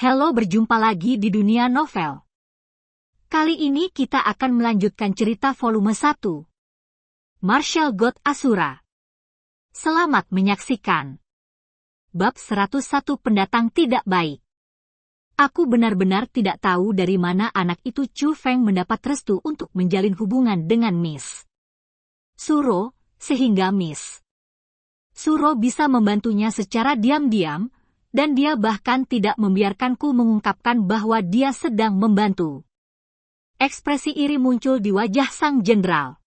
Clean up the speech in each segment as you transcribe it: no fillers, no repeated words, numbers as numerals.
Halo, berjumpa lagi di dunia novel. Kali ini kita akan melanjutkan cerita volume 1. Martial God Asura. Selamat menyaksikan. Bab 101 Pendatang Tidak Baik. Aku benar-benar tidak tahu dari mana anak itu Chu Feng mendapat restu untuk menjalin hubungan dengan Miss Suro, sehingga Miss Suro bisa membantunya secara diam-diam, dan dia bahkan tidak membiarkanku mengungkapkan bahwa dia sedang membantu. Ekspresi iri muncul di wajah sang jenderal.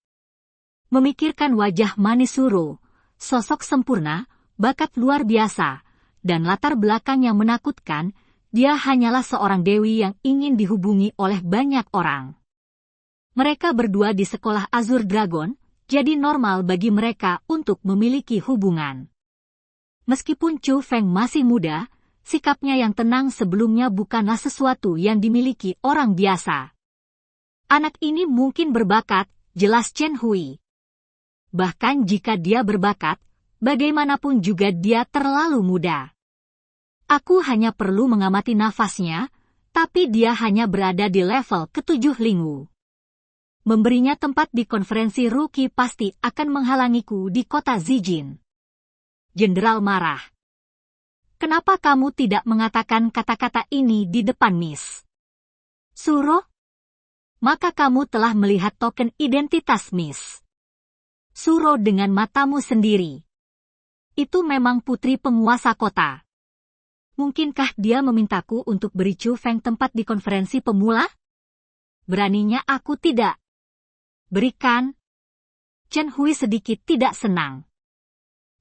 Memikirkan wajah manis Suro, sosok sempurna, bakat luar biasa, dan latar belakang yang menakutkan, dia hanyalah seorang dewi yang ingin dihubungi oleh banyak orang. Mereka berdua di sekolah Azure Dragon, jadi normal bagi mereka untuk memiliki hubungan. Meskipun Chu Feng masih muda, sikapnya yang tenang sebelumnya bukanlah sesuatu yang dimiliki orang biasa. Anak ini mungkin berbakat, jelas Chen Hui. Bahkan jika dia berbakat, bagaimanapun juga dia terlalu muda. Aku hanya perlu mengamati nafasnya, tapi dia hanya berada di level ke-7 Lingwu. Memberinya tempat di konferensi rookie pasti akan menghalangiku di kota Zijin. Jenderal marah. Kenapa kamu tidak mengatakan kata-kata ini di depan Miss Suro? Maka kamu telah melihat token identitas Miss Suro dengan matamu sendiri. Itu memang putri penguasa kota. Mungkinkah dia memintaku untuk beri Chu Feng tempat di konferensi pemula? Beraninya aku tidak berikan. Chen Hui sedikit tidak senang.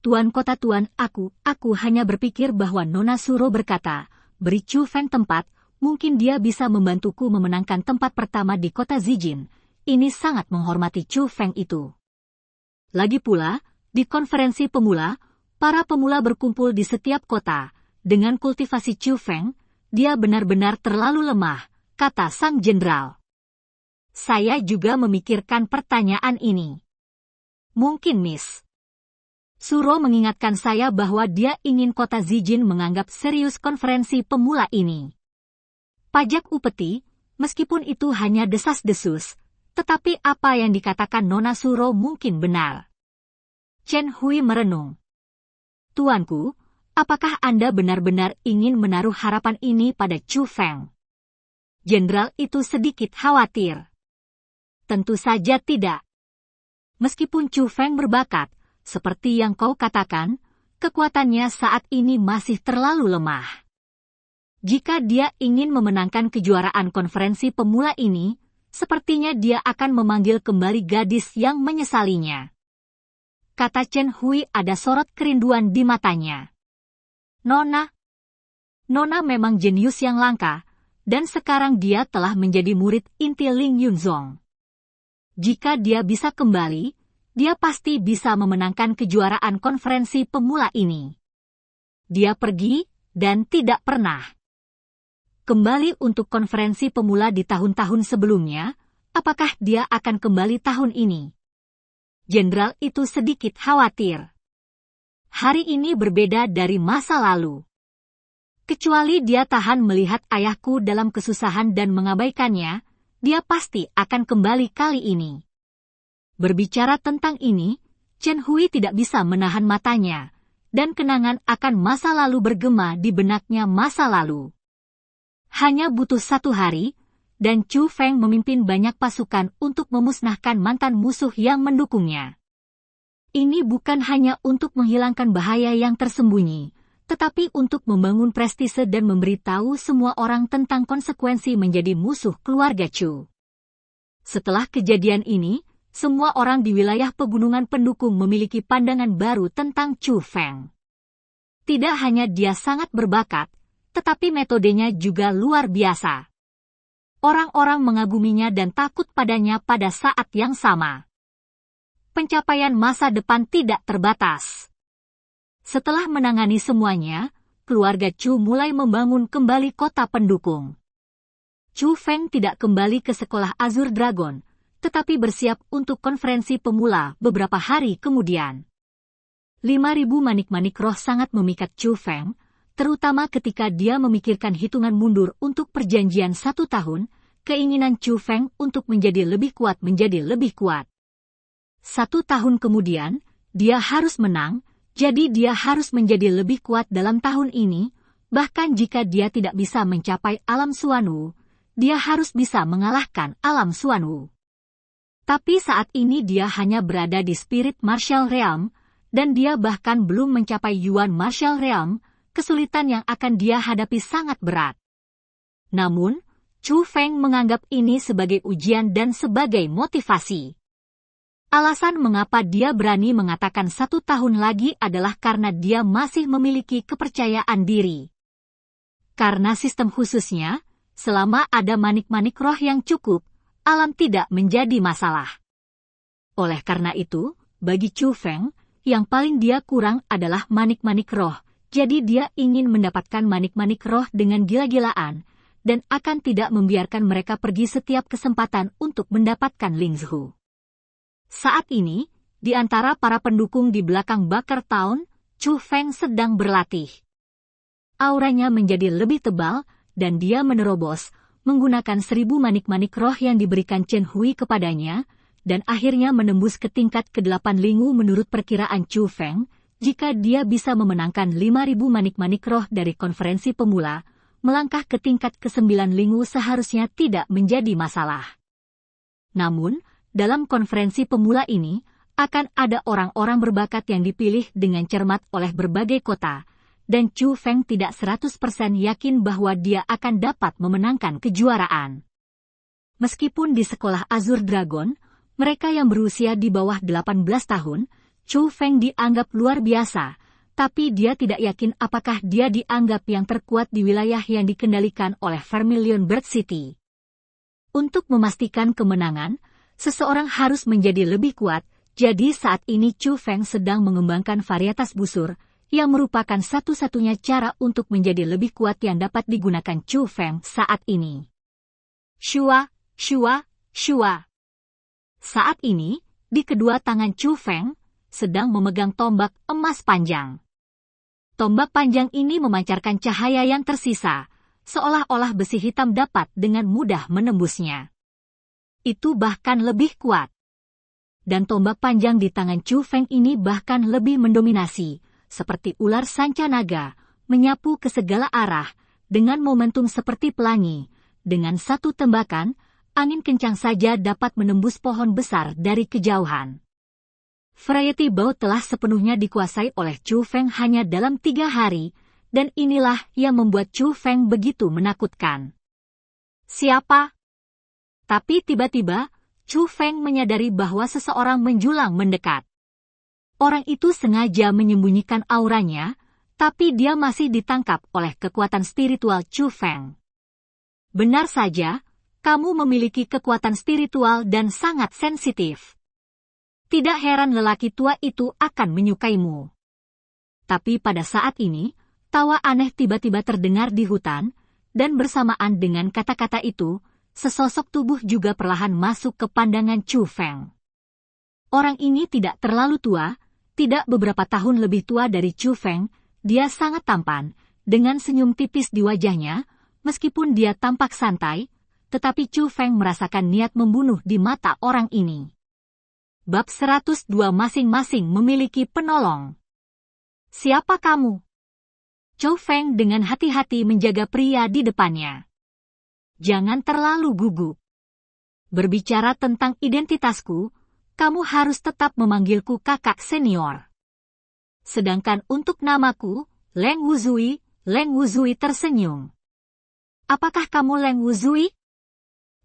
Tuan kota tuan, aku hanya berpikir bahwa Nona Suro berkata, beri Chu Feng tempat, mungkin dia bisa membantuku memenangkan tempat pertama di kota Zijin. Ini sangat menghormati Chu Feng itu. Lagi pula, di konferensi pemula, para pemula berkumpul di setiap kota. Dengan kultivasi Chu Feng, dia benar-benar terlalu lemah, kata sang jenderal. Saya juga memikirkan pertanyaan ini. Mungkin Miss Suro mengingatkan saya bahwa dia ingin kota Zijin menganggap serius konferensi pemula ini. Pajak upeti, meskipun itu hanya desas-desus, tetapi apa yang dikatakan Nona Suro mungkin benar. Chen Hui merenung. Tuanku, apakah Anda benar-benar ingin menaruh harapan ini pada Chu Feng? Jenderal itu sedikit khawatir. Tentu saja tidak. Meskipun Chu Feng berbakat, seperti yang kau katakan, kekuatannya saat ini masih terlalu lemah. Jika dia ingin memenangkan kejuaraan konferensi pemula ini, sepertinya dia akan memanggil kembali gadis yang menyesalinya. Kata Chen Hui ada sorot kerinduan di matanya. Nona memang jenius yang langka, dan sekarang dia telah menjadi murid inti Ling Yunzong. Jika dia bisa kembali, dia pasti bisa memenangkan kejuaraan konferensi pemula ini. Dia pergi, dan tidak pernah kembali untuk konferensi pemula di tahun-tahun sebelumnya. Apakah dia akan kembali tahun ini? Jenderal itu sedikit khawatir. Hari ini berbeda dari masa lalu. Kecuali dia tahan melihat ayahku dalam kesusahan dan mengabaikannya, dia pasti akan kembali kali ini. Berbicara tentang ini, Chen Hui tidak bisa menahan matanya, dan kenangan akan masa lalu bergema di benaknya masa lalu. Hanya butuh 1 hari, dan Chu Feng memimpin banyak pasukan untuk memusnahkan mantan musuh yang mendukungnya. Ini bukan hanya untuk menghilangkan bahaya yang tersembunyi, tetapi untuk membangun prestise dan memberitahu semua orang tentang konsekuensi menjadi musuh keluarga Chu. Setelah kejadian ini, semua orang di wilayah pegunungan pendukung memiliki pandangan baru tentang Chu Feng. Tidak hanya dia sangat berbakat, tetapi metodenya juga luar biasa. Orang-orang mengaguminya dan takut padanya pada saat yang sama. Pencapaian masa depan tidak terbatas. Setelah menangani semuanya, keluarga Chu mulai membangun kembali kota pendukung. Chu Feng tidak kembali ke sekolah Azure Dragon, tetapi bersiap untuk konferensi pemula beberapa hari kemudian. 5.000 manik-manik roh sangat memikat Chu Feng, terutama ketika dia memikirkan hitungan mundur untuk perjanjian 1 tahun, keinginan Chu Feng untuk menjadi lebih kuat menjadi lebih kuat. 1 tahun kemudian, dia harus menang, jadi dia harus menjadi lebih kuat dalam tahun ini, bahkan jika dia tidak bisa mencapai alam Xuanwu, dia harus bisa mengalahkan alam Xuanwu. Tapi saat ini dia hanya berada di Spirit Martial Realm, dan dia bahkan belum mencapai Yuan Martial Realm, kesulitan yang akan dia hadapi sangat berat. Namun, Chu Feng menganggap ini sebagai ujian dan sebagai motivasi. Alasan mengapa dia berani mengatakan 1 tahun lagi adalah karena dia masih memiliki kepercayaan diri. Karena sistem khususnya, selama ada manik-manik roh yang cukup, alam tidak menjadi masalah. Oleh karena itu, bagi Chu Feng, yang paling dia kurang adalah manik-manik roh, jadi dia ingin mendapatkan manik-manik roh dengan gila-gilaan, dan akan tidak membiarkan mereka pergi setiap kesempatan untuk mendapatkan Lingzhu. Saat ini, di antara para pendukung di belakang Bakar Town, Chu Feng sedang berlatih. Auranya menjadi lebih tebal, dan dia menerobos, menggunakan 1000 manik-manik roh yang diberikan Chen Hui kepadanya, dan akhirnya menembus ke tingkat ke-8 Lingwu menurut perkiraan Chu Feng, jika dia bisa memenangkan 5000 manik-manik roh dari konferensi pemula, melangkah ke tingkat ke-9 Lingwu seharusnya tidak menjadi masalah. Namun, dalam konferensi pemula ini, akan ada orang-orang berbakat yang dipilih dengan cermat oleh berbagai kota, dan Chu Feng tidak 100% yakin bahwa dia akan dapat memenangkan kejuaraan. Meskipun di sekolah Azure Dragon, mereka yang berusia di bawah 18 tahun, Chu Feng dianggap luar biasa, tapi dia tidak yakin apakah dia dianggap yang terkuat di wilayah yang dikendalikan oleh Vermilion Bird City. Untuk memastikan kemenangan, seseorang harus menjadi lebih kuat, jadi saat ini Chu Feng sedang mengembangkan varietas busur, yang merupakan satu-satunya cara untuk menjadi lebih kuat yang dapat digunakan Chu Feng saat ini. Shua, Shua, Shua. Saat ini, di kedua tangan Chu Feng, sedang memegang tombak emas panjang. Tombak panjang ini memancarkan cahaya yang tersisa, seolah-olah besi hitam dapat dengan mudah menembusnya. Itu bahkan lebih kuat. Dan tombak panjang di tangan Chu Feng ini bahkan lebih mendominasi, seperti ular sanca naga, menyapu ke segala arah, dengan momentum seperti pelangi. Dengan satu tembakan, angin kencang saja dapat menembus pohon besar dari kejauhan. Variety Bow telah sepenuhnya dikuasai oleh Chu Feng hanya dalam 3 hari, dan inilah yang membuat Chu Feng begitu menakutkan. Siapa? Tapi tiba-tiba, Chu Feng menyadari bahwa seseorang menjulang mendekat. Orang itu sengaja menyembunyikan auranya, tapi dia masih ditangkap oleh kekuatan spiritual Chu Feng. Benar saja, kamu memiliki kekuatan spiritual dan sangat sensitif. Tidak heran lelaki tua itu akan menyukaimu. Tapi pada saat ini, tawa aneh tiba-tiba terdengar di hutan, dan bersamaan dengan kata-kata itu, sesosok tubuh juga perlahan masuk ke pandangan Chu Feng. Orang ini tidak terlalu tua, tidak beberapa tahun lebih tua dari Chu Feng, dia sangat tampan, dengan senyum tipis di wajahnya, meskipun dia tampak santai, tetapi Chu Feng merasakan niat membunuh di mata orang ini. Bab 102 masing-masing memiliki penolong. Siapa kamu? Chu Feng dengan hati-hati menjaga pria di depannya. Jangan terlalu gugup. Berbicara tentang identitasku, kamu harus tetap memanggilku kakak senior. Sedangkan untuk namaku, Leng Wuzui, Leng Wuzui tersenyum. Apakah kamu Leng Wuzui?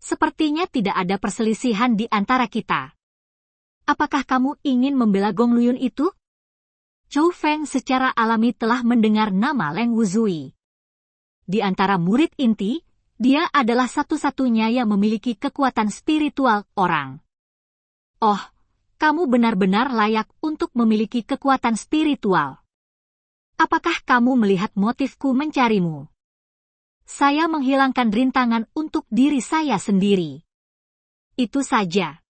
Sepertinya tidak ada perselisihan di antara kita. Apakah kamu ingin membela Gong Luyun itu? Chu Feng secara alami telah mendengar nama Leng Wuzui. Di antara murid inti, dia adalah satu-satunya yang memiliki kekuatan spiritual orang. Oh, kamu benar-benar layak untuk memiliki kekuatan spiritual. Apakah kamu melihat motifku mencarimu? Saya menghilangkan rintangan untuk diri saya sendiri. Itu saja.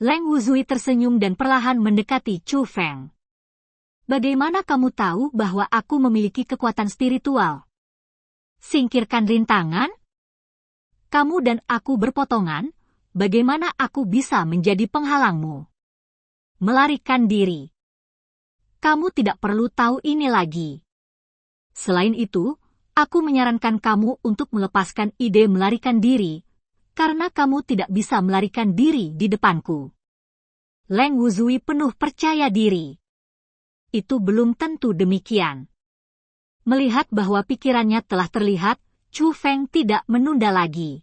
Leng Wuzui tersenyum dan perlahan mendekati Chu Feng. Bagaimana kamu tahu bahwa aku memiliki kekuatan spiritual? Singkirkan rintangan? Kamu dan aku berpotongan, bagaimana aku bisa menjadi penghalangmu? Melarikan diri. Kamu tidak perlu tahu ini lagi. Selain itu, aku menyarankan kamu untuk melepaskan ide melarikan diri, karena kamu tidak bisa melarikan diri di depanku. Leng Wuzui penuh percaya diri. Itu belum tentu demikian. Melihat bahwa pikirannya telah terlihat, Chu Feng tidak menunda lagi.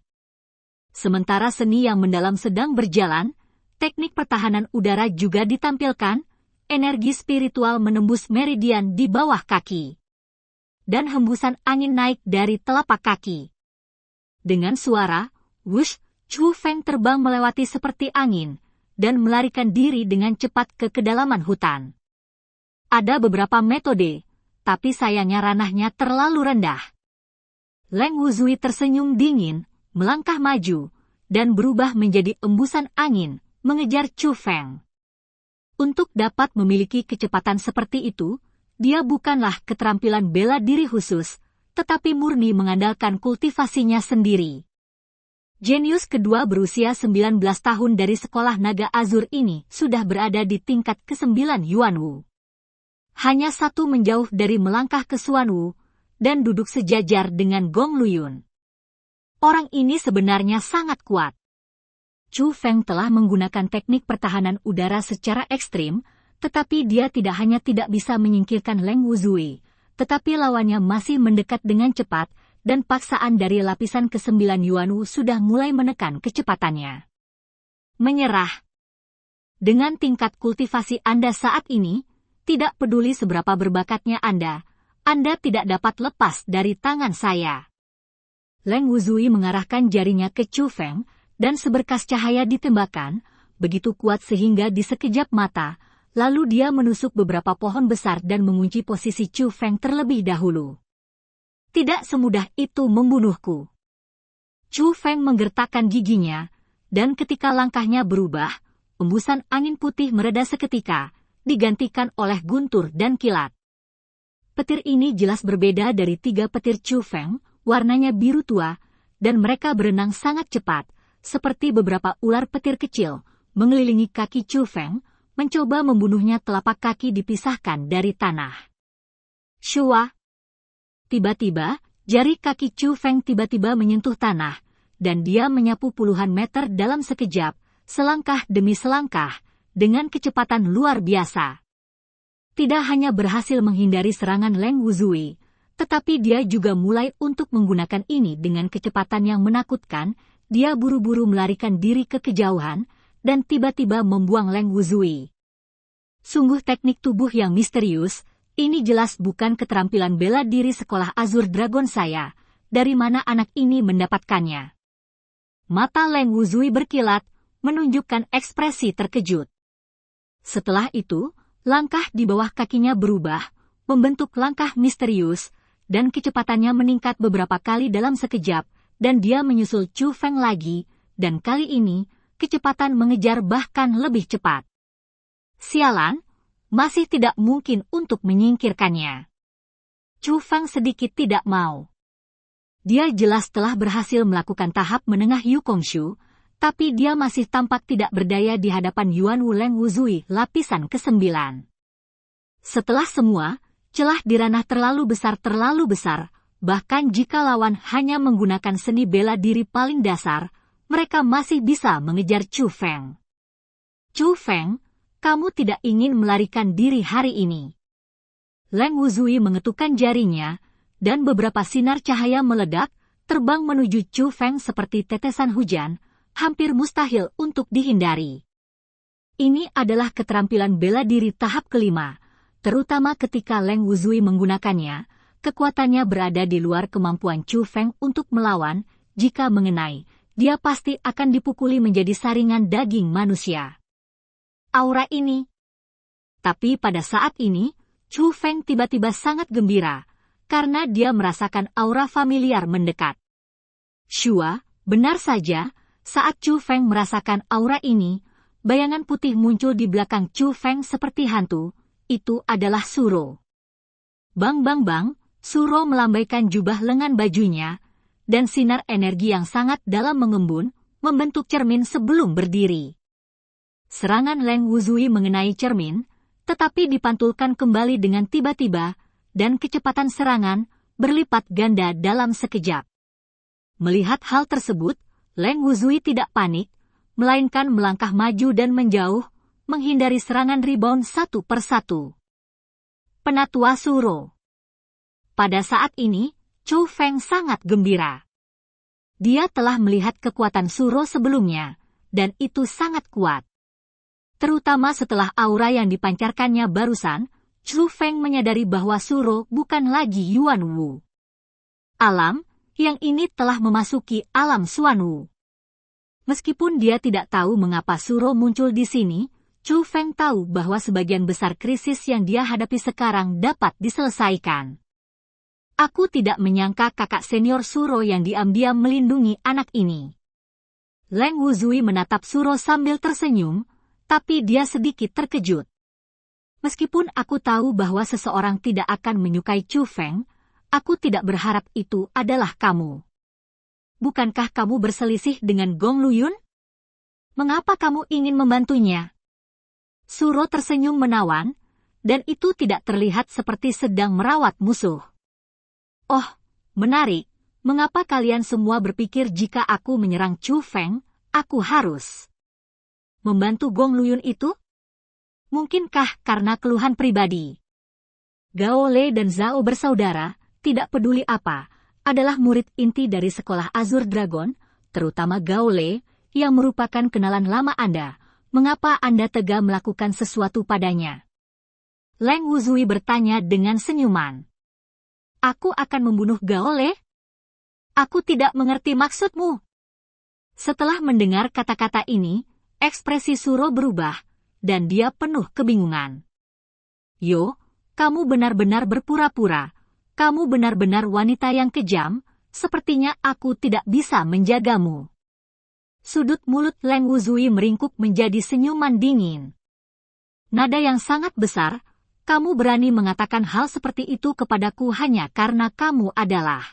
Sementara seni yang mendalam sedang berjalan, teknik pertahanan udara juga ditampilkan, energi spiritual menembus meridian di bawah kaki. Dan hembusan angin naik dari telapak kaki. Dengan suara, wush, Chu Feng terbang melewati seperti angin, dan melarikan diri dengan cepat ke kedalaman hutan. Ada beberapa metode, tapi sayangnya ranahnya terlalu rendah. Leng Wuzui tersenyum dingin, melangkah maju, dan berubah menjadi embusan angin, mengejar Chu Feng. Untuk dapat memiliki kecepatan seperti itu, dia bukanlah keterampilan bela diri khusus, tetapi murni mengandalkan kultivasinya sendiri. Jenius kedua berusia 19 tahun dari sekolah naga azur ini sudah berada di tingkat ke-9 Yuanwu. Hanya satu menjauh dari melangkah ke Xuanwu, dan duduk sejajar dengan Gong Luyun. Orang ini sebenarnya sangat kuat. Chu Feng telah menggunakan teknik pertahanan udara secara ekstrim, tetapi dia tidak hanya tidak bisa menyingkirkan Leng Wuzui, tetapi lawannya masih mendekat dengan cepat, dan paksaan dari lapisan ke-9 Yuanwu sudah mulai menekan kecepatannya. Menyerah. Dengan tingkat kultivasi Anda saat ini, tidak peduli seberapa berbakatnya Anda tidak dapat lepas dari tangan saya. Leng Wuzui mengarahkan jarinya ke Chu Feng, dan seberkas cahaya ditembakkan, begitu kuat sehingga di sekejap mata, lalu dia menusuk beberapa pohon besar dan mengunci posisi Chu Feng terlebih dahulu. Tidak semudah itu membunuhku. Chu Feng menggertakkan giginya, dan ketika langkahnya berubah, embusan angin putih mereda seketika, digantikan oleh guntur dan kilat. Petir ini jelas berbeda dari 3 petir Chu Feng, warnanya biru tua, dan mereka berenang sangat cepat, seperti beberapa ular petir kecil, mengelilingi kaki Chu Feng, mencoba membunuhnya. Telapak kaki dipisahkan dari tanah. Shua. Tiba-tiba, jari kaki Chu Feng tiba-tiba menyentuh tanah, dan dia menyapu puluhan meter dalam sekejap, selangkah demi selangkah, dengan kecepatan luar biasa. Tidak hanya berhasil menghindari serangan Leng Wuzui, tetapi dia juga mulai untuk menggunakan ini dengan kecepatan yang menakutkan. Dia buru-buru melarikan diri ke kejauhan, dan tiba-tiba membuang Leng Wuzui. Sungguh teknik tubuh yang misterius, ini jelas bukan keterampilan bela diri sekolah Azur Dragon saya, dari mana anak ini mendapatkannya. Mata Leng Wuzui berkilat, menunjukkan ekspresi terkejut. Setelah itu, langkah di bawah kakinya berubah, membentuk langkah misterius, dan kecepatannya meningkat beberapa kali dalam sekejap, dan dia menyusul Chu Feng lagi, dan kali ini, kecepatan mengejar bahkan lebih cepat. Sialan, masih tidak mungkin untuk menyingkirkannya. Chu Feng sedikit tidak mau. Dia jelas telah berhasil melakukan tahap menengah Yukongshu, tapi dia masih tampak tidak berdaya di hadapan Yuanwu Leng Wuzui lapisan ke-9. Setelah semua, celah di ranah terlalu besar, bahkan jika lawan hanya menggunakan seni bela diri paling dasar, mereka masih bisa mengejar Chu Feng. Chu Feng, kamu tidak ingin melarikan diri hari ini. Leng Wuzui mengetukkan jarinya, dan beberapa sinar cahaya meledak, terbang menuju Chu Feng seperti tetesan hujan, hampir mustahil untuk dihindari. Ini adalah keterampilan bela diri tahap ke-5, terutama ketika Leng Wuzui menggunakannya, kekuatannya berada di luar kemampuan Chu Feng untuk melawan. Jika mengenai, dia pasti akan dipukuli menjadi saringan daging manusia. Aura ini. Tapi pada saat ini, Chu Feng tiba-tiba sangat gembira, karena dia merasakan aura familiar mendekat. Shua, benar saja, saat Chu Feng merasakan aura ini, bayangan putih muncul di belakang Chu Feng seperti hantu, itu adalah Suro. Bang bang bang, Suro melambaikan jubah lengan bajunya, dan sinar energi yang sangat dalam mengembun, membentuk cermin sebelum berdiri. Serangan Leng Wuzui mengenai cermin, tetapi dipantulkan kembali dengan tiba-tiba, dan kecepatan serangan berlipat ganda dalam sekejap. Melihat hal tersebut, Leng Wuzui tidak panik, melainkan melangkah maju dan menjauh, menghindari serangan rebound satu persatu. Penatua Suro. Pada saat ini, Chu Feng sangat gembira. Dia telah melihat kekuatan Suro sebelumnya, dan itu sangat kuat. Terutama setelah aura yang dipancarkannya barusan, Chu Feng menyadari bahwa Suro bukan lagi Yuan Wu. Alam, yang ini telah memasuki alam Xuan Wu. Meskipun dia tidak tahu mengapa Suro muncul di sini, Chu Feng tahu bahwa sebagian besar krisis yang dia hadapi sekarang dapat diselesaikan. Aku tidak menyangka kakak senior Suro yang diam-diam melindungi anak ini. Leng Wuzui menatap Suro sambil tersenyum, tapi dia sedikit terkejut. Meskipun aku tahu bahwa seseorang tidak akan menyukai Chu Feng, aku tidak berharap itu adalah kamu. Bukankah kamu berselisih dengan Gong Luyun? Mengapa kamu ingin membantunya? Suro tersenyum menawan, dan itu tidak terlihat seperti sedang merawat musuh. Oh, menarik. Mengapa kalian semua berpikir jika aku menyerang Chu Feng, aku harus membantu Gong Luyun itu? Mungkinkah karena keluhan pribadi? Gao Lei dan Zhao bersaudara, tidak peduli apa, adalah murid inti dari sekolah Azure Dragon, terutama Gao Lei, yang merupakan kenalan lama Anda. Mengapa Anda tega melakukan sesuatu padanya? Leng Wuzui bertanya dengan senyuman. Aku akan membunuh Gao Lei? Aku tidak mengerti maksudmu. Setelah mendengar kata-kata ini, ekspresi Suro berubah, dan dia penuh kebingungan. Yo, kamu benar-benar berpura-pura. Kamu benar-benar wanita yang kejam, sepertinya aku tidak bisa menjagamu. Sudut mulut Leng Wuzui meringkuk menjadi senyuman dingin. Nada yang sangat besar, kamu berani mengatakan hal seperti itu kepadaku hanya karena kamu adalah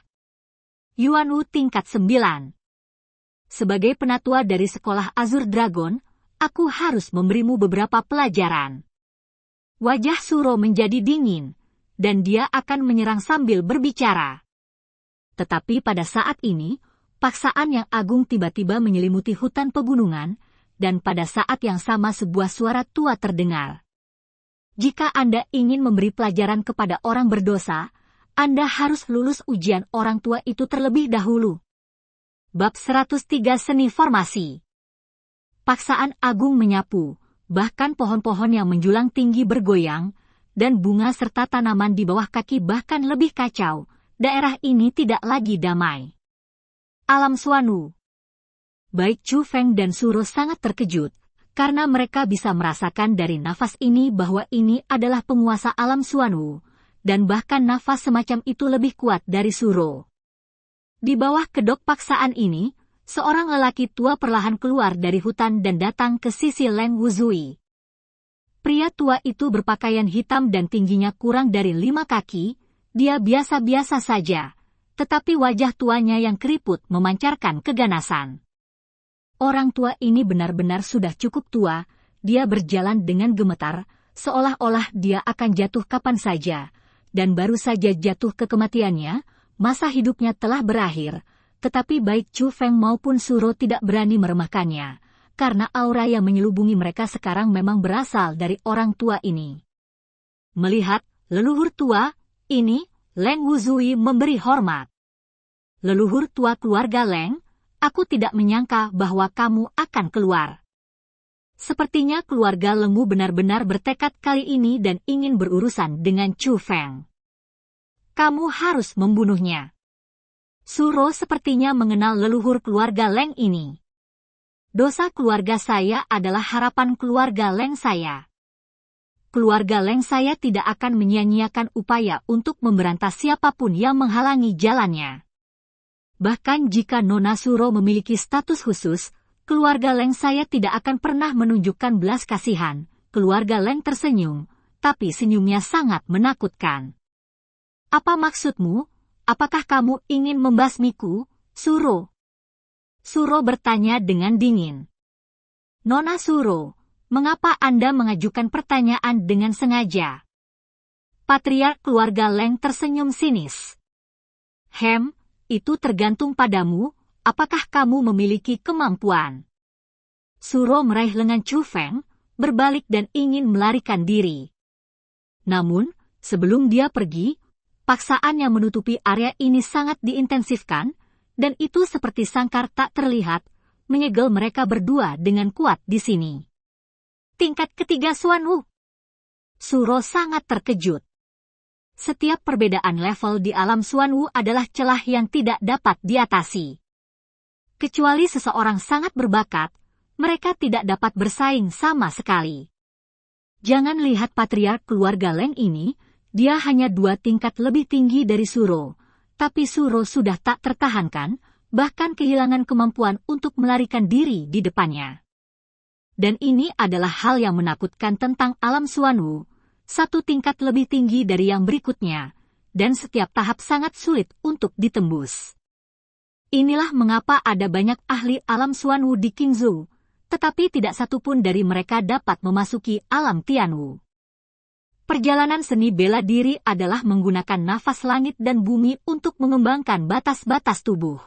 Yuan Wu tingkat 9. Sebagai penatua dari sekolah Azure Dragon, aku harus memberimu beberapa pelajaran. Wajah Suro menjadi dingin, dan dia akan menyerang sambil berbicara. Tetapi pada saat ini, paksaan yang agung tiba-tiba menyelimuti hutan pegunungan, dan pada saat yang sama sebuah suara tua terdengar. Jika Anda ingin memberi pelajaran kepada orang berdosa, Anda harus lulus ujian orang tua itu terlebih dahulu. Bab 103 Seni Formasi. Paksaan agung menyapu, bahkan pohon-pohon yang menjulang tinggi bergoyang, dan bunga serta tanaman di bawah kaki bahkan lebih kacau. Daerah ini tidak lagi damai. Alam Xuan Wu. Baik Chu Feng dan Suro sangat terkejut, karena mereka bisa merasakan dari nafas ini bahwa ini adalah penguasa alam Xuan Wu, dan bahkan nafas semacam itu lebih kuat dari Suro. Di bawah kedok paksaan ini, seorang lelaki tua perlahan keluar dari hutan dan datang ke sisi Leng Wuzui. Pria tua itu berpakaian hitam dan tingginya kurang dari 5 kaki, dia biasa-biasa saja, tetapi wajah tuanya yang keriput memancarkan keganasan. Orang tua ini benar-benar sudah cukup tua, dia berjalan dengan gemetar, seolah-olah dia akan jatuh kapan saja, dan baru saja jatuh ke kematiannya, masa hidupnya telah berakhir. Tetapi baik Chu Feng maupun Suro tidak berani meremehkannya, karena aura yang menyelubungi mereka sekarang memang berasal dari orang tua ini. Melihat leluhur tua ini, Leng Wuzui memberi hormat. Leluhur tua keluarga Leng, aku tidak menyangka bahwa kamu akan keluar. Sepertinya keluarga Lengmu benar-benar bertekad kali ini dan ingin berurusan dengan Chu Feng. Kamu harus membunuhnya. Suro sepertinya mengenal leluhur keluarga Leng ini. Dosa keluarga saya adalah harapan keluarga Leng saya. Keluarga Leng saya tidak akan menyia-nyiakan upaya untuk memberantas siapapun yang menghalangi jalannya. Bahkan jika Nona Suro memiliki status khusus, keluarga Leng saya tidak akan pernah menunjukkan belas kasihan. Keluarga Leng tersenyum, tapi senyumnya sangat menakutkan. Apa maksudmu? Apakah kamu ingin membasmiku, Suro? Suro bertanya dengan dingin. Nona Suro, mengapa Anda mengajukan pertanyaan dengan sengaja? Patriark keluarga Leng tersenyum sinis. Itu tergantung padamu, apakah kamu memiliki kemampuan. Suro meraih lengan Chu Feng, berbalik dan ingin melarikan diri. Namun, sebelum dia pergi, paksaan yang menutupi area ini sangat diintensifkan, dan itu seperti sangkar tak terlihat, menyegel mereka berdua dengan kuat di sini. Tingkat ketiga Xuan Wu. Suro sangat terkejut. Setiap perbedaan level di alam Xuan Wu adalah celah yang tidak dapat diatasi. Kecuali seseorang sangat berbakat, mereka tidak dapat bersaing sama sekali. Jangan lihat patriark keluarga Leng ini, dia hanya 2 tingkat lebih tinggi dari Suro, tapi Suro sudah tak tertahankan, bahkan kehilangan kemampuan untuk melarikan diri di depannya. Dan ini adalah hal yang menakutkan tentang alam Xuan Wu. 1 tingkat lebih tinggi dari yang berikutnya, dan setiap tahap sangat sulit untuk ditembus. Inilah mengapa ada banyak ahli alam Xuan Wu di Qingzhou, tetapi tidak satupun dari mereka dapat memasuki alam Tianwu. Perjalanan seni bela diri adalah menggunakan nafas langit dan bumi untuk mengembangkan batas-batas tubuh.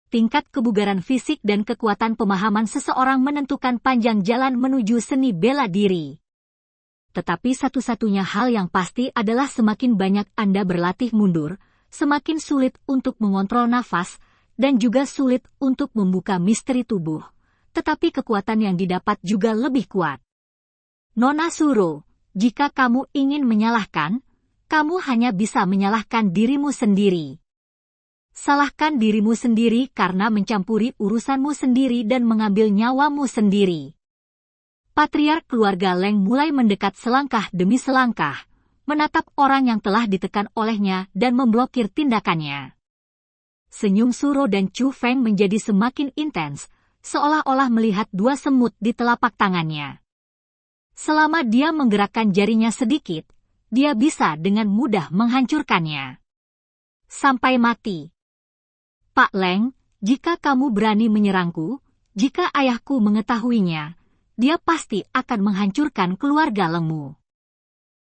Tingkat kebugaran fisik dan kekuatan pemahaman seseorang menentukan panjang jalan menuju seni bela diri. Tetapi satu-satunya hal yang pasti adalah semakin banyak Anda berlatih mundur, semakin sulit untuk mengontrol nafas, dan juga sulit untuk membuka misteri tubuh. Tetapi kekuatan yang didapat juga lebih kuat. Nona Suro, jika kamu ingin menyalahkan, kamu hanya bisa menyalahkan dirimu sendiri. Salahkan dirimu sendiri karena mencampuri urusanmu sendiri dan mengambil nyawamu sendiri. Patriark keluarga Leng mulai mendekat selangkah demi selangkah, menatap orang yang telah ditekan olehnya dan memblokir tindakannya. Senyum Suro dan Chu Feng menjadi semakin intens, seolah-olah melihat 2 semut di telapak tangannya. Selama dia menggerakkan jarinya sedikit, dia bisa dengan mudah menghancurkannya. Sampai mati. Pak Leng, jika kamu berani menyerangku, jika ayahku mengetahuinya, dia pasti akan menghancurkan keluarga Lengmu.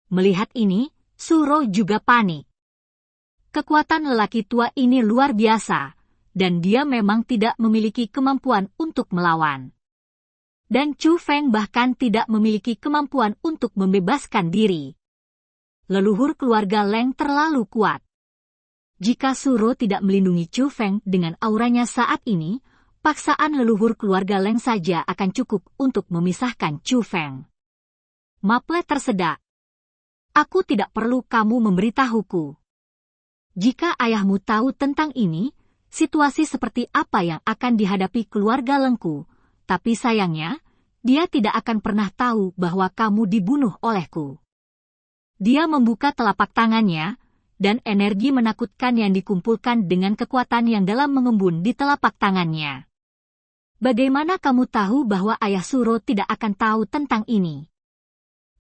Melihat ini, Suro juga panik. Kekuatan lelaki tua ini luar biasa, dan dia memang tidak memiliki kemampuan untuk melawan. Dan Chu Feng bahkan tidak memiliki kemampuan untuk membebaskan diri. Leluhur keluarga Leng terlalu kuat. Jika Suro tidak melindungi Chu Feng dengan auranya saat ini, paksaan leluhur keluarga Leng saja akan cukup untuk memisahkan Chu Feng. Maple tersedak. Aku tidak perlu kamu memberitahuku. Jika ayahmu tahu tentang ini, situasi seperti apa yang akan dihadapi keluarga Lengku, tapi sayangnya, dia tidak akan pernah tahu bahwa kamu dibunuh olehku. Dia membuka telapak tangannya, dan energi menakutkan yang dikumpulkan dengan kekuatan yang dalam mengembun di telapak tangannya. Bagaimana kamu tahu bahwa ayah Suro tidak akan tahu tentang ini?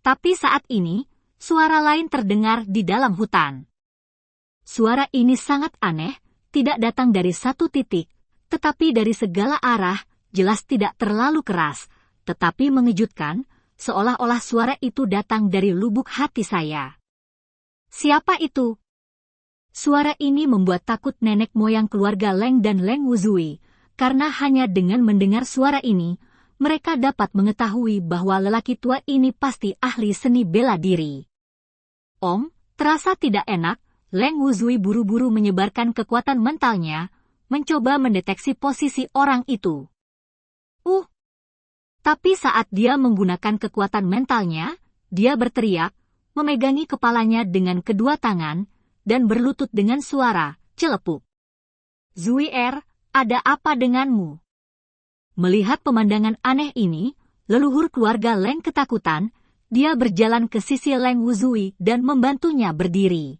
Tapi saat ini, suara lain terdengar di dalam hutan. Suara ini sangat aneh, tidak datang dari satu titik, tetapi dari segala arah, jelas tidak terlalu keras, tetapi mengejutkan, seolah-olah suara itu datang dari lubuk hati saya. Siapa itu? Suara ini membuat takut nenek moyang keluarga Leng dan Leng Wuzui, karena hanya dengan mendengar suara ini, mereka dapat mengetahui bahwa lelaki tua ini pasti ahli seni bela diri. Om, terasa tidak enak, Leng Wuzui buru-buru menyebarkan kekuatan mentalnya, mencoba mendeteksi posisi orang itu. Tapi saat dia menggunakan kekuatan mentalnya, dia berteriak, memegangi kepalanya dengan kedua tangan, dan berlutut dengan suara celepuk. Zui ada apa denganmu? Melihat pemandangan aneh ini, leluhur keluarga Leng ketakutan, dia berjalan ke sisi Leng Wuzui dan membantunya berdiri.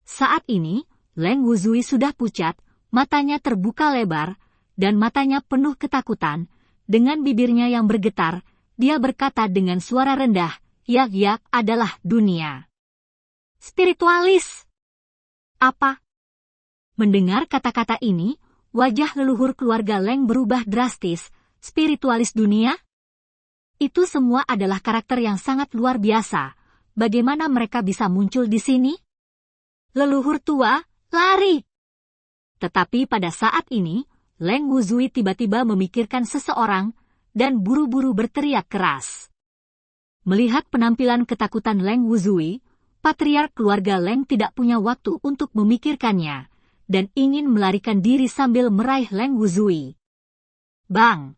Saat ini, Leng Wuzui sudah pucat, matanya terbuka lebar, dan matanya penuh ketakutan. Dengan bibirnya yang bergetar, dia berkata dengan suara rendah, Yak adalah dunia. Spiritualis. Apa? Mendengar kata-kata ini, wajah leluhur keluarga Leng berubah drastis. Spiritualis dunia? Itu semua adalah karakter yang sangat luar biasa. Bagaimana mereka bisa muncul di sini? Leluhur tua, lari! Tetapi pada saat ini, Leng Wuzui tiba-tiba memikirkan seseorang dan buru-buru berteriak keras. Melihat penampilan ketakutan Leng Wuzui, patriark keluarga Leng tidak punya waktu untuk memikirkannya dan ingin melarikan diri sambil meraih Leng Wuzui. Bang!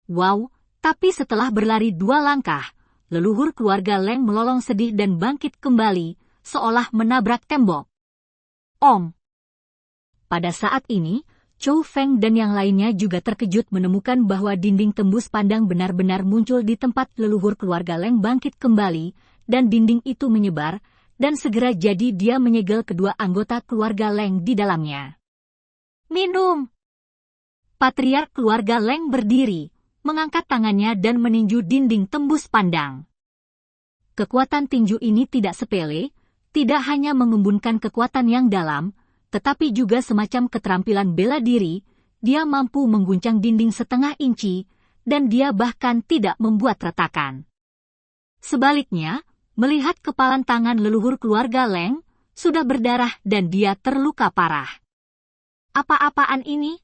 Wow, tapi setelah berlari 2 langkah, leluhur keluarga Leng melolong sedih dan bangkit kembali, seolah menabrak tembok. Om! Pada saat ini, Chou Feng dan yang lainnya juga terkejut menemukan bahwa dinding tembus pandang benar-benar muncul di tempat leluhur keluarga Leng bangkit kembali, dan dinding itu menyebar, dan segera jadi dia menyegel kedua anggota keluarga Leng di dalamnya. Minum! Patriark keluarga Leng berdiri, mengangkat tangannya dan meninju dinding tembus pandang. Kekuatan tinju ini tidak sepele, tidak hanya mengembunkan kekuatan yang dalam, tetapi juga semacam keterampilan bela diri. Dia mampu mengguncang dinding setengah inci, dan dia bahkan tidak membuat retakan. Sebaliknya, melihat kepalan tangan leluhur keluarga Leng, sudah berdarah dan dia terluka parah. Apa-apaan ini?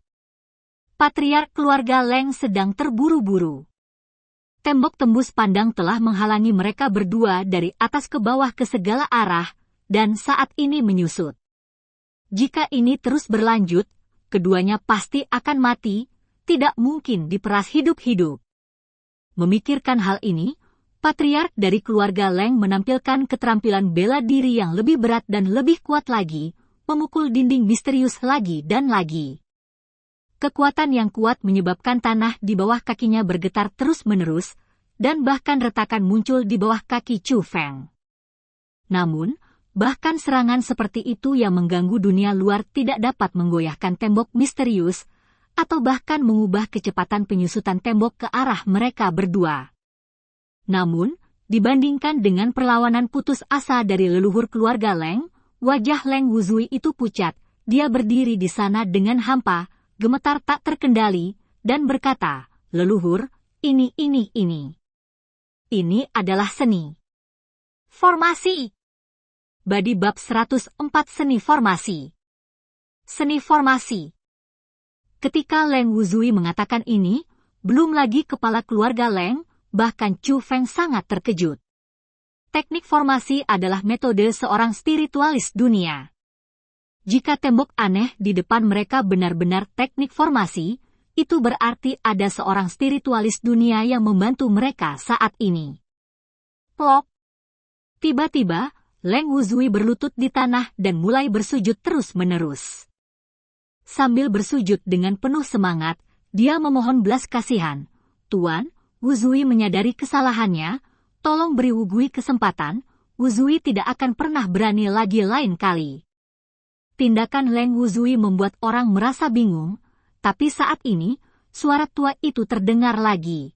Patriark keluarga Leng sedang terburu-buru. Tembok tembus pandang telah menghalangi mereka berdua dari atas ke bawah ke segala arah, dan saat ini menyusut. Jika ini terus berlanjut, keduanya pasti akan mati, tidak mungkin diperas hidup-hidup. Memikirkan hal ini, patriark dari keluarga Leng menampilkan keterampilan bela diri yang lebih berat dan lebih kuat lagi, memukul dinding misterius lagi dan lagi. Kekuatan yang kuat menyebabkan tanah di bawah kakinya bergetar terus-menerus, dan bahkan retakan muncul di bawah kaki Chou Feng. Namun, bahkan serangan seperti itu yang mengganggu dunia luar tidak dapat menggoyahkan tembok misterius, atau bahkan mengubah kecepatan penyusutan tembok ke arah mereka berdua. Namun, dibandingkan dengan perlawanan putus asa dari leluhur keluarga Leng, wajah Leng Wuzui itu pucat. Dia berdiri di sana dengan hampa, gemetar tak terkendali, dan berkata, "Leluhur, ini. Ini adalah seni. Formasi." Badi bab 104 Seni Formasi. Seni Formasi. Ketika Leng Wuzui mengatakan ini, belum lagi kepala keluarga Leng, bahkan Chou Feng sangat terkejut. Teknik formasi adalah metode seorang spiritualis dunia. Jika tembok aneh di depan mereka benar-benar teknik formasi, itu berarti ada seorang spiritualis dunia yang membantu mereka saat ini. Plok. Tiba-tiba, Leng Wuzui berlutut di tanah dan mulai bersujud terus-menerus. Sambil bersujud dengan penuh semangat, dia memohon belas kasihan. "Tuan, Wuzui menyadari kesalahannya, tolong beri Wuzui kesempatan, Wuzui tidak akan pernah berani lagi lain kali." Tindakan Leng Wuzui membuat orang merasa bingung, tapi saat ini, suara tua itu terdengar lagi.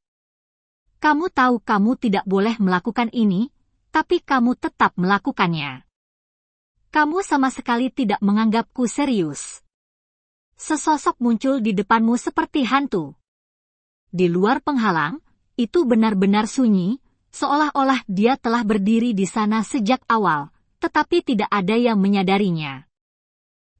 "Kamu tahu kamu tidak boleh melakukan ini, tapi kamu tetap melakukannya. Kamu sama sekali tidak menganggapku serius." Sesosok muncul di depanmu seperti hantu. Di luar penghalang, itu benar-benar sunyi, seolah-olah dia telah berdiri di sana sejak awal, tetapi tidak ada yang menyadarinya.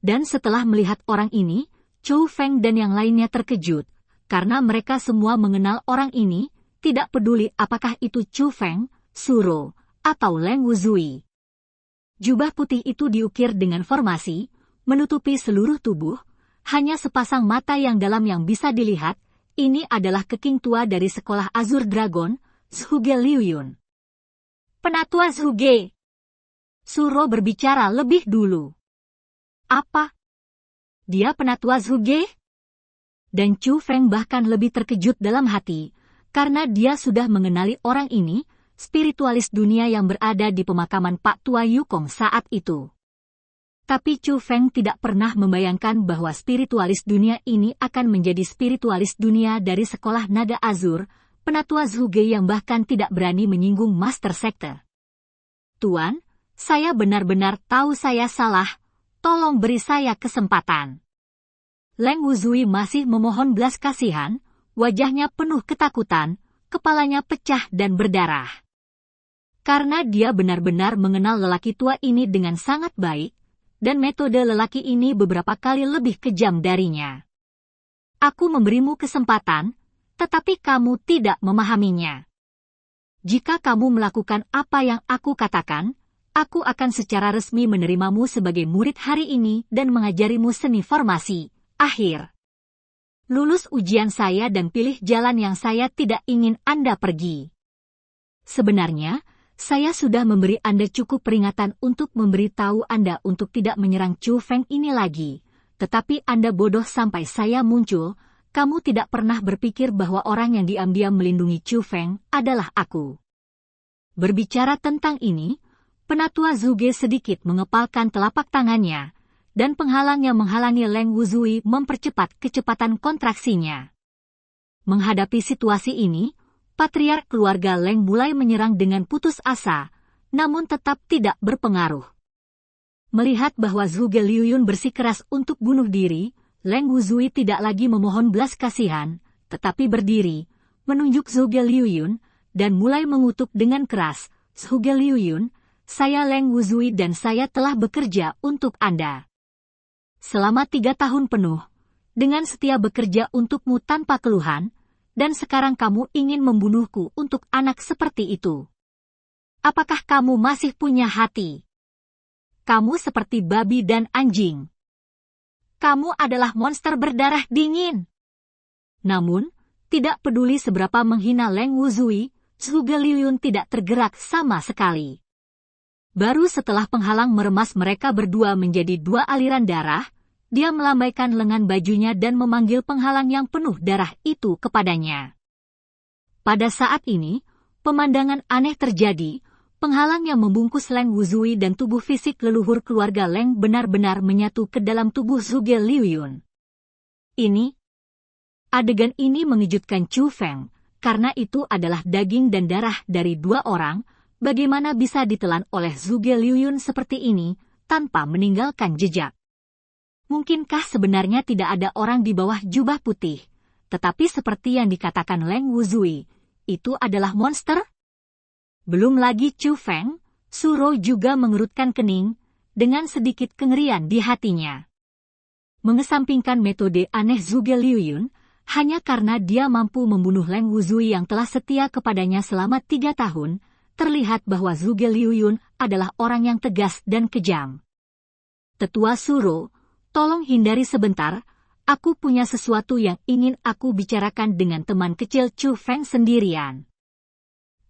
Dan setelah melihat orang ini, Chou Feng dan yang lainnya terkejut, karena mereka semua mengenal orang ini, tidak peduli apakah itu Chou Feng, Suro, atau Leng Wuzui. Jubah putih itu diukir dengan formasi, menutupi seluruh tubuh, hanya sepasang mata yang dalam yang bisa dilihat. Ini adalah keking tua dari sekolah Azur Dragon, Zhuge Liuyun. "Penatua Zhuge." Suro berbicara lebih dulu. "Apa? Dia penatua Zhuge?" Dan Chou Feng bahkan lebih terkejut dalam hati, karena dia sudah mengenali orang ini, spiritualis dunia yang berada di pemakaman Pak Tua Yukong saat itu. Tapi Chou Feng tidak pernah membayangkan bahwa spiritualis dunia ini akan menjadi spiritualis dunia dari sekolah naga Azur, penatua Zhuge yang bahkan tidak berani menyinggung Master Sekte. Tuan, saya benar-benar tahu saya salah, tolong beri saya kesempatan. Leng Wuzui masih memohon belas kasihan, wajahnya penuh ketakutan, kepalanya pecah dan berdarah. Karena dia benar-benar mengenal lelaki tua ini dengan sangat baik, dan metode lelaki ini beberapa kali lebih kejam darinya. Aku memberimu kesempatan, tetapi kamu tidak memahaminya. Jika kamu melakukan apa yang aku katakan, aku akan secara resmi menerimamu sebagai murid hari ini dan mengajarimu seni formasi. Akhir. Lulus ujian saya dan pilih jalan yang saya tidak ingin Anda pergi. Sebenarnya, saya sudah memberi Anda cukup peringatan untuk memberitahu Anda untuk tidak menyerang Chu Feng ini lagi, tetapi Anda bodoh sampai saya muncul. Kamu tidak pernah berpikir bahwa orang yang diam-diam melindungi Chu Feng adalah aku. Berbicara tentang ini, penatua Zhuge sedikit mengepalkan telapak tangannya, dan penghalang yang menghalangi Leng Wuzui mempercepat kecepatan kontraksinya. Menghadapi situasi ini, patriark keluarga Leng mulai menyerang dengan putus asa, namun tetap tidak berpengaruh. Melihat bahwa Zhuge Liuyun bersikeras untuk bunuh diri, Leng Wuzui tidak lagi memohon belas kasihan, tetapi berdiri, menunjuk Zhuge Liuyun, dan mulai mengutuk dengan keras, "Zhuge Liuyun, saya Leng Wuzui dan saya telah bekerja untuk Anda. Selama 3 tahun penuh, dengan setia bekerja untukmu tanpa keluhan, dan sekarang kamu ingin membunuhku untuk anak seperti itu. Apakah kamu masih punya hati? Kamu seperti babi dan anjing. Kamu adalah monster berdarah dingin." Namun, tidak peduli seberapa menghina Leng Wuzui, Zhuge Liuyun tidak tergerak sama sekali. Baru setelah penghalang meremas mereka berdua menjadi 2 aliran darah, dia melambaikan lengan bajunya dan memanggil penghalang yang penuh darah itu kepadanya. Pada saat ini, pemandangan aneh terjadi, penghalang yang membungkus Leng Wuzui dan tubuh fisik leluhur keluarga Leng benar-benar menyatu ke dalam tubuh Zhuge Liuyun. Adegan ini mengejutkan Chu Feng, karena itu adalah daging dan darah dari 2 orang. Bagaimana bisa ditelan oleh Zhuge Liuyun seperti ini, tanpa meninggalkan jejak? Mungkinkah sebenarnya tidak ada orang di bawah jubah putih, tetapi seperti yang dikatakan Leng Wuzui, itu adalah monster? Belum lagi Chu Feng, Suro juga mengerutkan kening, dengan sedikit kengerian di hatinya. Mengesampingkan metode aneh Zhuge Liuyun, hanya karena dia mampu membunuh Leng Wuzui yang telah setia kepadanya selama 3 tahun, terlihat bahwa Zhuge Liuyun adalah orang yang tegas dan kejam. "Tetua Suro, tolong hindari sebentar, aku punya sesuatu yang ingin aku bicarakan dengan teman kecil Chu Feng sendirian,"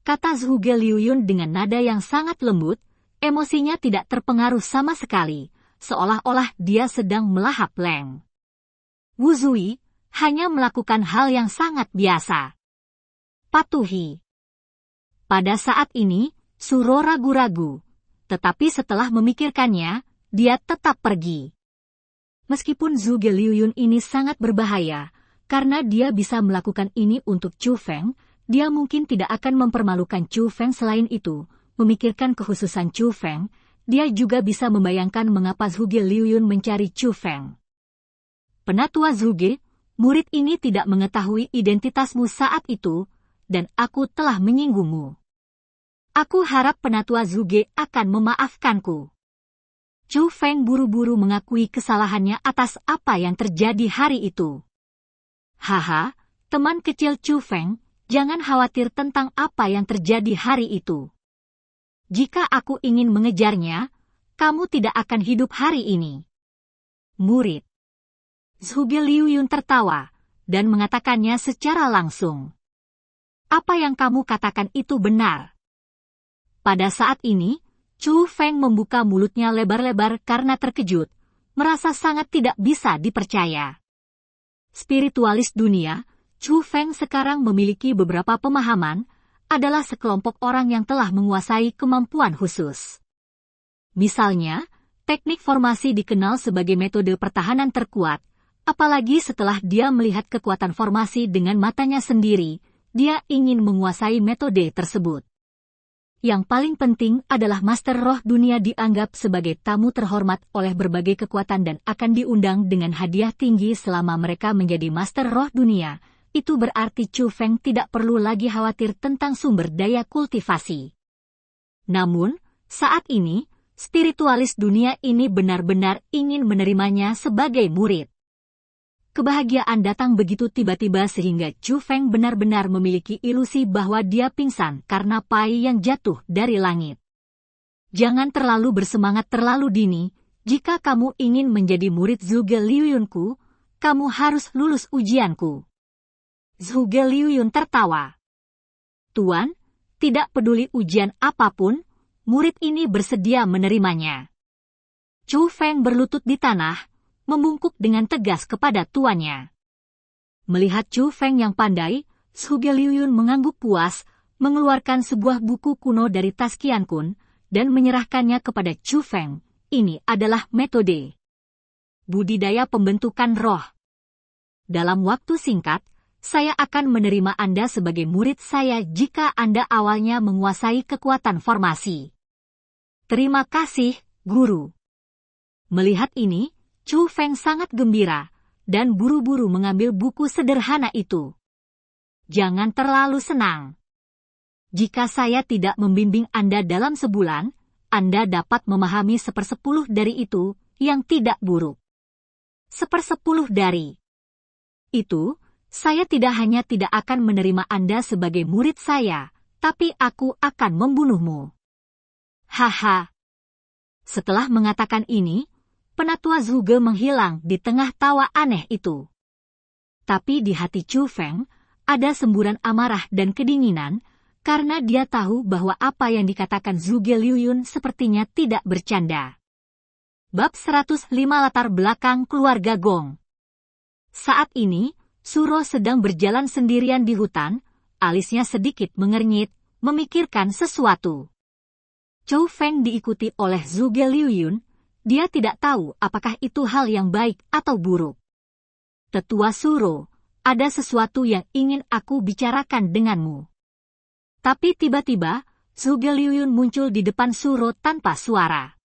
kata Zhuge Liuyun dengan nada yang sangat lembut, emosinya tidak terpengaruh sama sekali, seolah-olah dia sedang melahap Leng Wuzui, hanya melakukan hal yang sangat biasa. "Patuhi." Pada saat ini, Suro ragu-ragu, tetapi setelah memikirkannya, dia tetap pergi. Meskipun Zhuge Liuyun ini sangat berbahaya, karena dia bisa melakukan ini untuk Chu Feng, dia mungkin tidak akan mempermalukan Chu Feng. Selain itu, memikirkan kekhususan Chu Feng, dia juga bisa membayangkan mengapa Zhuge Liuyun mencari Chu Feng. "Penatua Zhuge, murid ini tidak mengetahui identitasmu saat itu, dan aku telah menyinggungmu. Aku harap penatua Zhuge akan memaafkanku." Chu Feng buru-buru mengakui kesalahannya atas apa yang terjadi hari itu. "Haha, teman kecil Chu Feng, jangan khawatir tentang apa yang terjadi hari itu. Jika aku ingin mengejarnya, kamu tidak akan hidup hari ini." Murid Zhuge Liuyun tertawa, dan mengatakannya secara langsung. "Apa yang kamu katakan itu benar." Pada saat ini, Chu Feng membuka mulutnya lebar-lebar karena terkejut, merasa sangat tidak bisa dipercaya. Spiritualis dunia, Chu Feng sekarang memiliki beberapa pemahaman, adalah sekelompok orang yang telah menguasai kemampuan khusus. Misalnya, teknik formasi dikenal sebagai metode pertahanan terkuat, apalagi setelah dia melihat kekuatan formasi dengan matanya sendiri, dia ingin menguasai metode tersebut. Yang paling penting adalah Master Roh Dunia dianggap sebagai tamu terhormat oleh berbagai kekuatan dan akan diundang dengan hadiah tinggi selama mereka menjadi Master Roh Dunia. Itu berarti Chu Feng tidak perlu lagi khawatir tentang sumber daya kultivasi. Namun, saat ini, spiritualis dunia ini benar-benar ingin menerimanya sebagai murid. Kebahagiaan datang begitu tiba-tiba sehingga Chu Feng benar-benar memiliki ilusi bahwa dia pingsan karena pai yang jatuh dari langit. Jangan terlalu bersemangat terlalu dini, jika kamu ingin menjadi murid Zhuge Liuyunku, kamu harus lulus ujianku. Zhuge Liuyun tertawa. Tuan, tidak peduli ujian apapun, murid ini bersedia menerimanya. Chu Feng berlutut di tanah, membungkuk dengan tegas kepada tuannya. Melihat Chu Feng yang pandai, Zhuge Liuyun mengangguk puas, mengeluarkan sebuah buku kuno dari tas Qian Kun, dan menyerahkannya kepada Chu Feng. Ini adalah metode budidaya pembentukan roh. Dalam waktu singkat, saya akan menerima Anda sebagai murid saya jika Anda awalnya menguasai kekuatan formasi. Terima kasih, Guru. Melihat ini, Chu Feng sangat gembira, dan buru-buru mengambil buku sederhana itu. Jangan terlalu senang. Jika saya tidak membimbing Anda dalam sebulan, Anda dapat memahami 1/10 dari itu, yang tidak buruk. 1/10 dari itu, saya tidak hanya tidak akan menerima Anda sebagai murid saya, tapi aku akan membunuhmu. Haha. Setelah mengatakan ini, Penatua Zhuge menghilang di tengah tawa aneh itu. Tapi di hati Chu Feng, ada semburan amarah dan kedinginan, karena dia tahu bahwa apa yang dikatakan Zhuge Liuyun sepertinya tidak bercanda. Bab 105 Latar Belakang Keluarga Gong. Saat ini, Suro sedang berjalan sendirian di hutan, alisnya sedikit mengernyit, memikirkan sesuatu. Chu Feng diikuti oleh Zhuge Liuyun. Dia tidak tahu apakah itu hal yang baik atau buruk. Tetua Suro, ada sesuatu yang ingin aku bicarakan denganmu. Tapi tiba-tiba, Zhuge Liuyun muncul di depan Suro tanpa suara.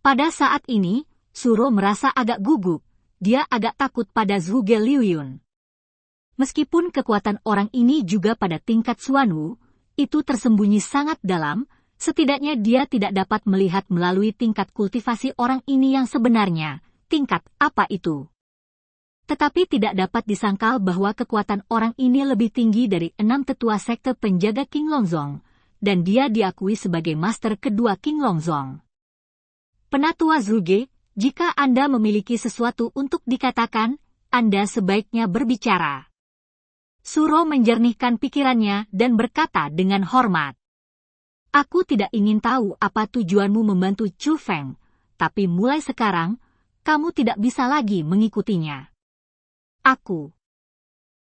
Pada saat ini, Suro merasa agak gugup, dia agak takut pada Zhuge Liuyun. Meskipun kekuatan orang ini juga pada tingkat Xuanwu, itu tersembunyi sangat dalam, setidaknya dia tidak dapat melihat melalui tingkat kultivasi orang ini yang sebenarnya, tingkat apa itu. Tetapi tidak dapat disangkal bahwa kekuatan orang ini lebih tinggi dari 6 tetua sekte penjaga King Longzong, dan dia diakui sebagai master kedua King Longzong. Penatua Zhuge, jika Anda memiliki sesuatu untuk dikatakan, Anda sebaiknya berbicara. Suro menjernihkan pikirannya dan berkata dengan hormat. Aku tidak ingin tahu apa tujuanmu membantu Chu Feng, tapi mulai sekarang, kamu tidak bisa lagi mengikutinya. Aku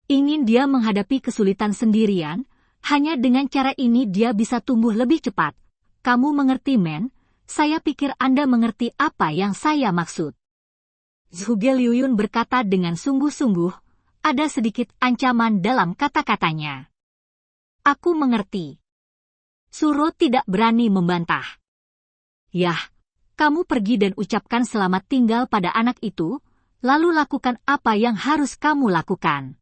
ingin dia menghadapi kesulitan sendirian, hanya dengan cara ini dia bisa tumbuh lebih cepat. Kamu mengerti, men? Saya pikir Anda mengerti apa yang saya maksud. Zhuge Liuyun berkata dengan sungguh-sungguh, ada sedikit ancaman dalam kata-katanya. Aku mengerti. Suro tidak berani membantah. Yah, kamu pergi dan ucapkan selamat tinggal pada anak itu, lalu lakukan apa yang harus kamu lakukan.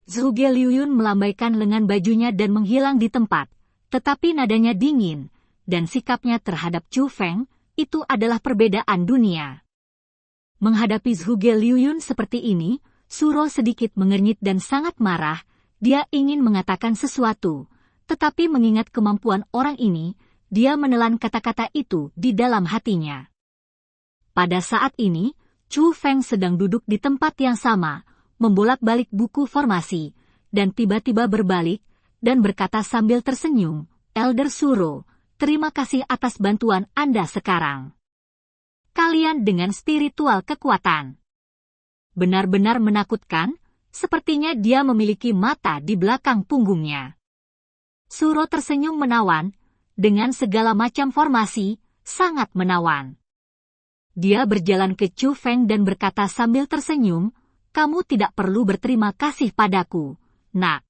Zhuge Liuyun melambaikan lengan bajunya dan menghilang di tempat, tetapi nadanya dingin, dan sikapnya terhadap Chu Feng, itu adalah perbedaan dunia. Menghadapi Zhuge Liuyun seperti ini, Suro sedikit mengernyit dan sangat marah, dia ingin mengatakan sesuatu, tetapi mengingat kemampuan orang ini, dia menelan kata-kata itu di dalam hatinya. Pada saat ini, Chu Feng sedang duduk di tempat yang sama, membolak-balik buku formasi, dan tiba-tiba berbalik, dan berkata sambil tersenyum, Elder Suro, terima kasih atas bantuan Anda sekarang. Kalian dengan spiritual kekuatan. Benar-benar menakutkan, sepertinya dia memiliki mata di belakang punggungnya. Suro tersenyum menawan, dengan segala macam formasi, sangat menawan. Dia berjalan ke Chu Feng dan berkata sambil tersenyum, kamu tidak perlu berterima kasih padaku, nak.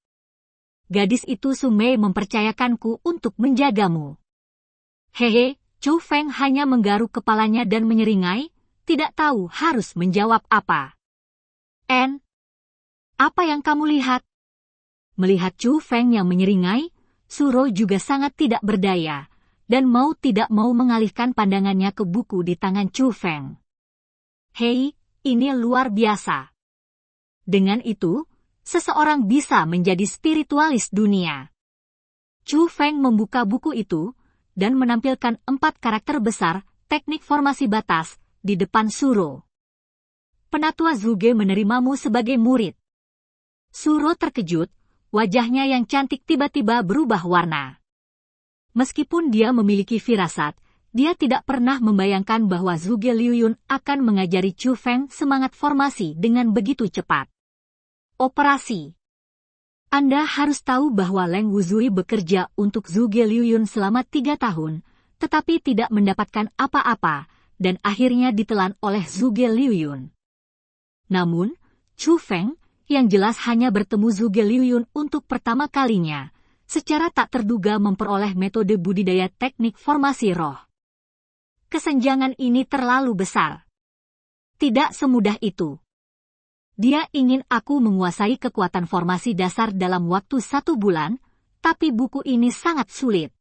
Gadis itu Sumei mempercayakanku untuk menjagamu. Hehe, Chu Feng hanya menggaruk kepalanya dan menyeringai, tidak tahu harus menjawab apa. Apa yang kamu lihat? Melihat Chu Feng yang menyeringai, Suro juga sangat tidak berdaya, dan mau tidak mau mengalihkan pandangannya ke buku di tangan Chu Feng. Hei, ini luar biasa. Dengan itu, seseorang bisa menjadi spiritualis dunia. Chu Feng membuka buku itu, dan menampilkan 4 karakter besar, teknik formasi batas, di depan Suro. Penatua Zuge menerimamu sebagai murid. Suro terkejut, wajahnya yang cantik tiba-tiba berubah warna. Meskipun dia memiliki firasat, dia tidak pernah membayangkan bahwa Zuge Liuyun akan mengajari Chu Feng semangat formasi dengan begitu cepat. Operasi. Anda harus tahu bahwa Leng Wuzui bekerja untuk Zuge Liuyun selama 3 tahun, tetapi tidak mendapatkan apa-apa, dan akhirnya ditelan oleh Zuge Liuyun. Namun, Chu Feng, yang jelas hanya bertemu Zuge Liuyun untuk pertama kalinya, secara tak terduga memperoleh metode budidaya teknik formasi roh. Kesenjangan ini terlalu besar. Tidak semudah itu. Dia ingin aku menguasai kekuatan formasi dasar dalam waktu 1 bulan, tapi buku ini sangat sulit.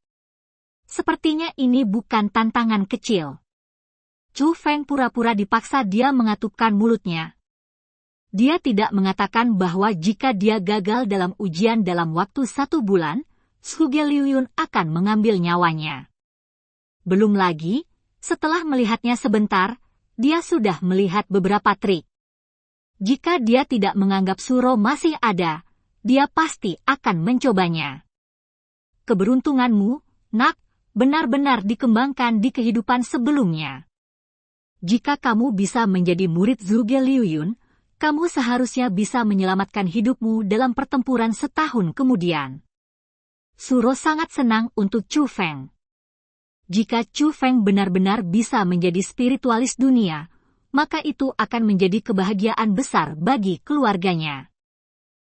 Sepertinya ini bukan tantangan kecil. Chu Feng pura-pura dipaksa dia mengatupkan mulutnya. Dia tidak mengatakan bahwa jika dia gagal dalam ujian dalam waktu 1 bulan, Zuge Liuyun akan mengambil nyawanya. Belum lagi, setelah melihatnya sebentar, dia sudah melihat beberapa trik. Jika dia tidak menganggap Suro masih ada, dia pasti akan mencobanya. Keberuntunganmu, nak, benar-benar dikembangkan di kehidupan sebelumnya. Jika kamu bisa menjadi murid Zuge Liuyun, kamu seharusnya bisa menyelamatkan hidupmu dalam pertempuran setahun kemudian. Suro sangat senang untuk Chu Feng. Jika Chu Feng benar-benar bisa menjadi spiritualis dunia, maka itu akan menjadi kebahagiaan besar bagi keluarganya.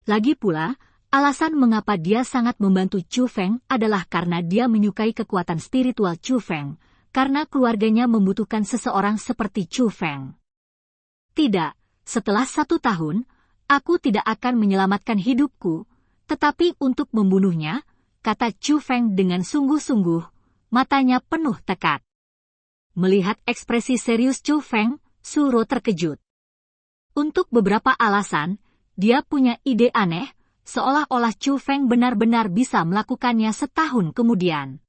Lagi pula, alasan mengapa dia sangat membantu Chu Feng adalah karena dia menyukai kekuatan spiritual Chu Feng, karena keluarganya membutuhkan seseorang seperti Chu Feng. Tidak. Setelah 1 tahun, aku tidak akan menyelamatkan hidupku, tetapi untuk membunuhnya, kata Chu Feng dengan sungguh-sungguh, matanya penuh tekad. Melihat ekspresi serius Chu Feng, Suro terkejut. Untuk beberapa alasan, dia punya ide aneh, seolah-olah Chu Feng benar-benar bisa melakukannya setahun kemudian.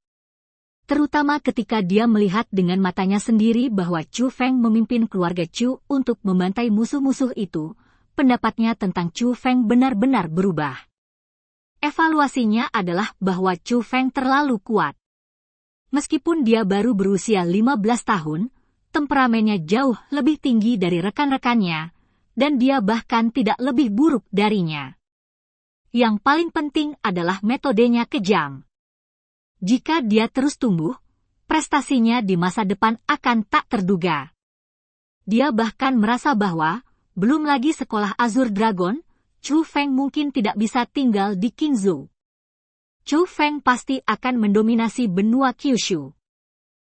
Terutama ketika dia melihat dengan matanya sendiri bahwa Chu Feng memimpin keluarga Chu untuk membantai musuh-musuh itu, pendapatnya tentang Chu Feng benar-benar berubah. Evaluasinya adalah bahwa Chu Feng terlalu kuat. Meskipun dia baru berusia 15 tahun, temperamennya jauh lebih tinggi dari rekan-rekannya, dan dia bahkan tidak lebih buruk darinya. Yang paling penting adalah metodenya kejam. Jika dia terus tumbuh, prestasinya di masa depan akan tak terduga. Dia bahkan merasa bahwa, belum lagi sekolah Azure Dragon, Chu Feng mungkin tidak bisa tinggal di Qingzhou. Chu Feng pasti akan mendominasi benua Kyushu.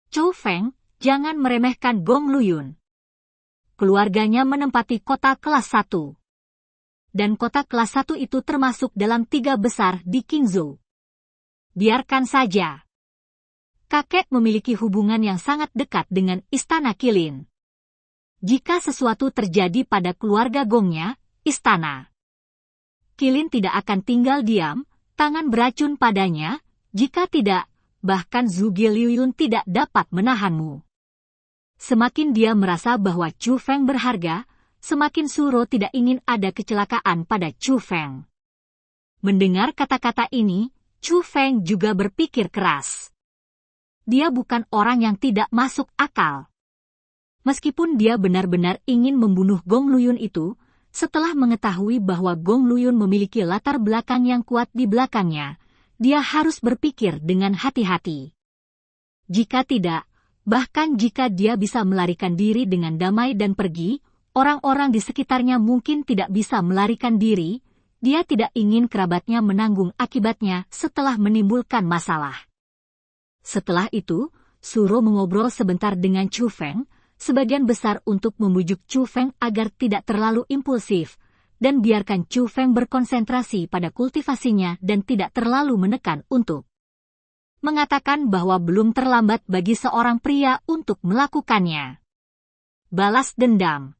Chu Feng, jangan meremehkan Gong Luyun. Keluarganya menempati kota kelas 1. Dan kota kelas 1 itu termasuk dalam 3 besar di Qingzhou. Biarkan saja. Kakek memiliki hubungan yang sangat dekat dengan Istana Qilin. Jika sesuatu terjadi pada keluarga Gongnya, Istana Qilin tidak akan tinggal diam, tangan beracun padanya, jika tidak, bahkan Zuge Liuyun tidak dapat menahanmu. Semakin dia merasa bahwa Chu Feng berharga, semakin Suro tidak ingin ada kecelakaan pada Chu Feng. Mendengar kata-kata ini, Chu Feng juga berpikir keras. Dia bukan orang yang tidak masuk akal. Meskipun dia benar-benar ingin membunuh Gong Luyun itu, setelah mengetahui bahwa Gong Luyun memiliki latar belakang yang kuat di belakangnya, dia harus berpikir dengan hati-hati. Jika tidak, bahkan jika dia bisa melarikan diri dengan damai dan pergi, orang-orang di sekitarnya mungkin tidak bisa melarikan diri, Dia tidak ingin kerabatnya menanggung akibatnya setelah menimbulkan masalah. Setelah itu, Suro mengobrol sebentar dengan Chu Feng, sebagian besar untuk membujuk Chu Feng agar tidak terlalu impulsif, dan biarkan Chu Feng berkonsentrasi pada kultivasinya dan tidak terlalu menekan untuk mengatakan bahwa belum terlambat bagi seorang pria untuk melakukannya. Balas dendam.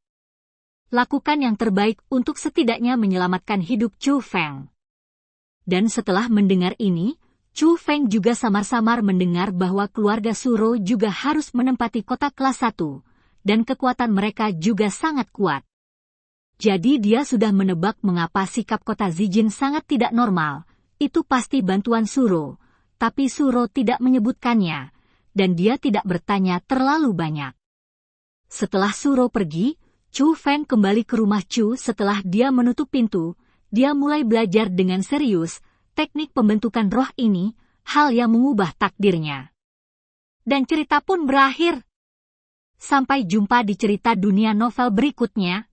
Lakukan yang terbaik untuk setidaknya menyelamatkan hidup Chu Feng. Dan setelah mendengar ini, Chu Feng juga samar-samar mendengar bahwa keluarga Suro juga harus menempati kota kelas 1, dan kekuatan mereka juga sangat kuat. Jadi dia sudah menebak mengapa sikap kota Zijin sangat tidak normal, itu pasti bantuan Suro, tapi Suro tidak menyebutkannya, dan dia tidak bertanya terlalu banyak. Setelah Suro pergi, Chu Feng kembali ke rumah Chu. Setelah dia menutup pintu, dia mulai belajar dengan serius teknik pembentukan roh ini, hal yang mengubah takdirnya. Dan cerita pun berakhir. Sampai jumpa di cerita dunia novel berikutnya.